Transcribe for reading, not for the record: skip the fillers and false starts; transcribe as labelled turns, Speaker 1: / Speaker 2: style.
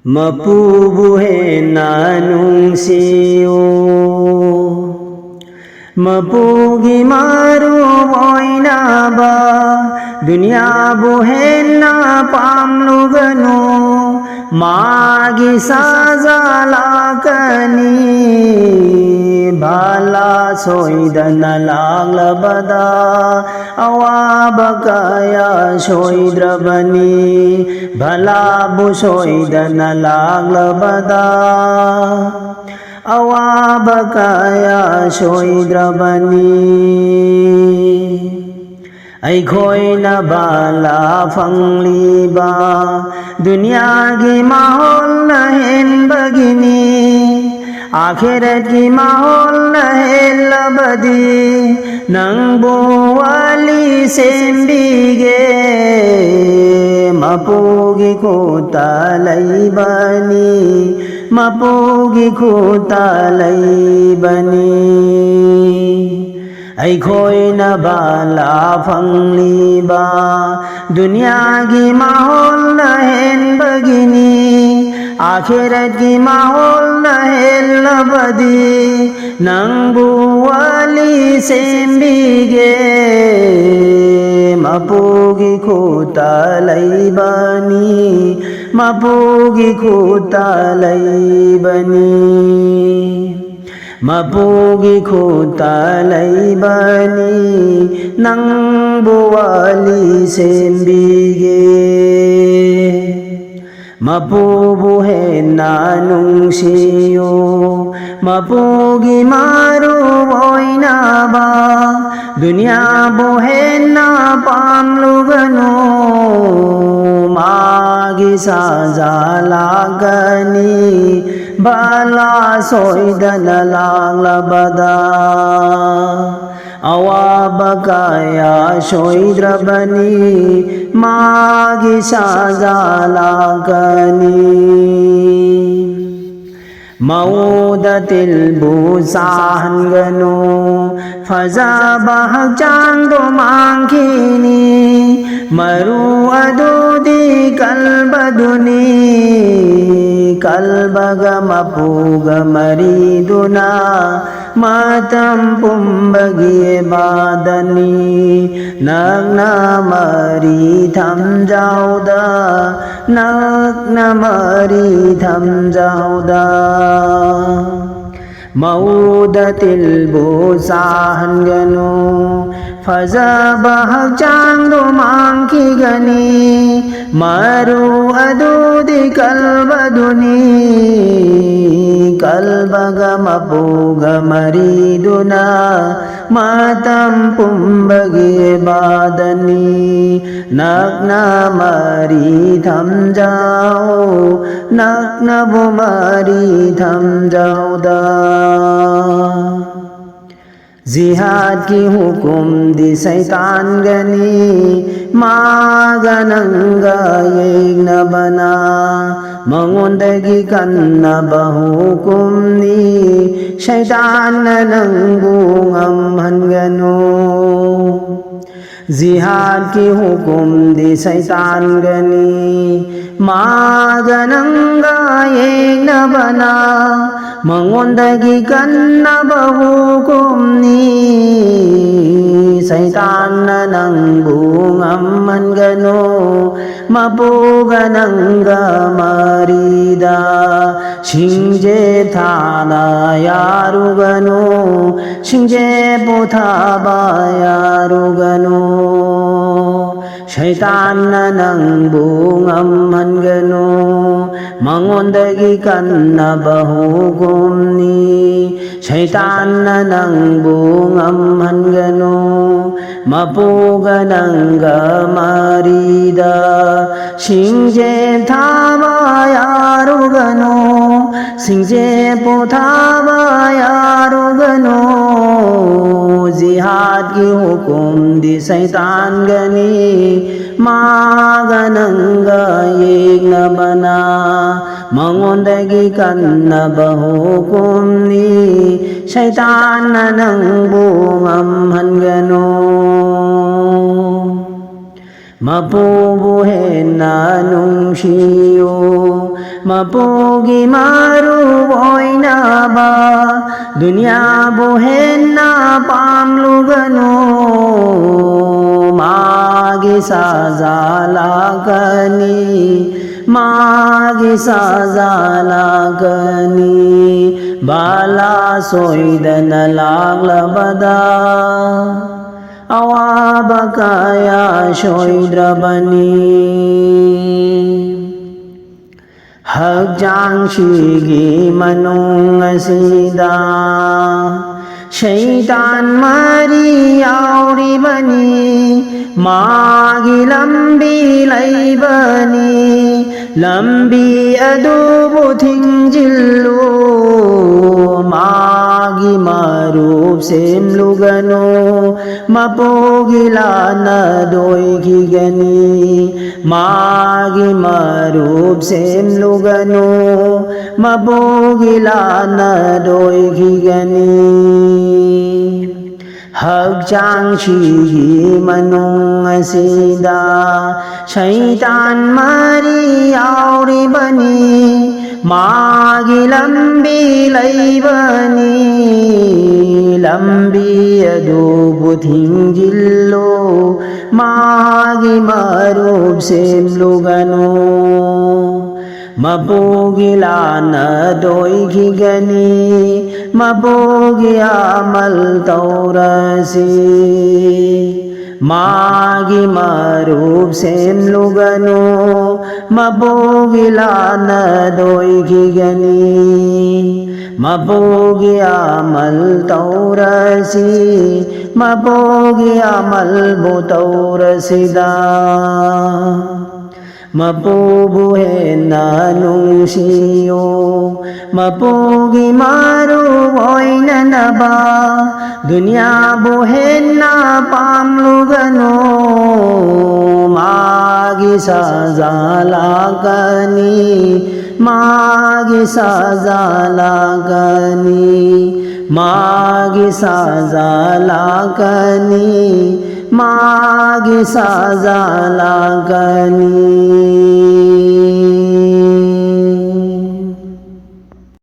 Speaker 1: Mapubu henna siyo Mapugi maru boina ba Dunia buhenna pamlugano Magi sazalakani Bala soidana laglabada Awabakaya soidrabani Bala bu soidana laglabada Awabakaya soidrabani Aikhoina bala fangliba Dunia ki mahol nahen bagini Akhirat ki mahol nahen labadi Nangbu wali sembige Mapugi kota laibani Mapugi kota laibani Aikhoina bala fangliba Dunia ki mahol nahen bagini Akhirat ki mahol nahen labadi Nangbu wali sembige Mapugi kota laibani Mapugi kota laibani Mapugi kota laibani Nang buwali sembige Mapubu henna siyo Mapugi maru boina ba Dunia buhenna pamlugano Magi sazalagani Bala soidana laglabada Awabakaya soidrabani Magi sazalagani Maudatil busahangano Fazabah jangdo mangkini Maru adudi kalbaduni Kalbaga mapuga mariduna Matam pumbagi badani Nagna mari tham jauda Nagna mari tham jauda Maudatil busahangano Fazabah jangdo mangki gani Maru adudi kalbaduni Kalbaga mapuga mariduna Matam pumbagi badani Nagna mari tham jao Nagna bumari tham jao da Jihad ki hukum di syaitan gani Magananga yegna bana Mangundagi kanna bahukum ni Syaitan nang bungam hangano Jihad ki hukum di syaitan gani Magananga yegna bana Mangundagi kanna bahukum ni Syaitan nang bungam hangano Mapugananga marida Singje thana yarugano Singje puthaba yarugano Syaitan nang bungam hangano Mangondagi kanna bahukum ni Syaitan nang bungam hangano Mapugananga marida Singje thaba yarugano Singje puthaba yarugano Jihad ki hukum di syaitan gani Magananga yegna bana Mangondagi kanna bahukum ni Syaitan nang bungam hangano Mapubuhin na nung siyo mapugi maru oina ba dunya buhen na pamlugano magi sazalagani magi sazalagani bala soidana laglabada awabakaya shoidrabani hagjang shigi manung asida shaitan mari yauribani magi lambi laibani lambi adubu thingjillu magi marup semlugano mapogila na doigigani magi marup semlugano mapogila na doigigani hagjang shigi manung asida shaitan mari yauribani magi lambi laibani lambi adubu thingjillo magi marup semlugano mapogila na doigigani mapogi amal taurasi magi marup semlugano mapogila na doigigani mapogi amal taurasi mapogi amal botaurasida mapubuhen na nungsiyo mapugi maru oina na ba dunya buhen na pamlugano magi sazalagani magi sazalagani magi sazalagani magi sazalagani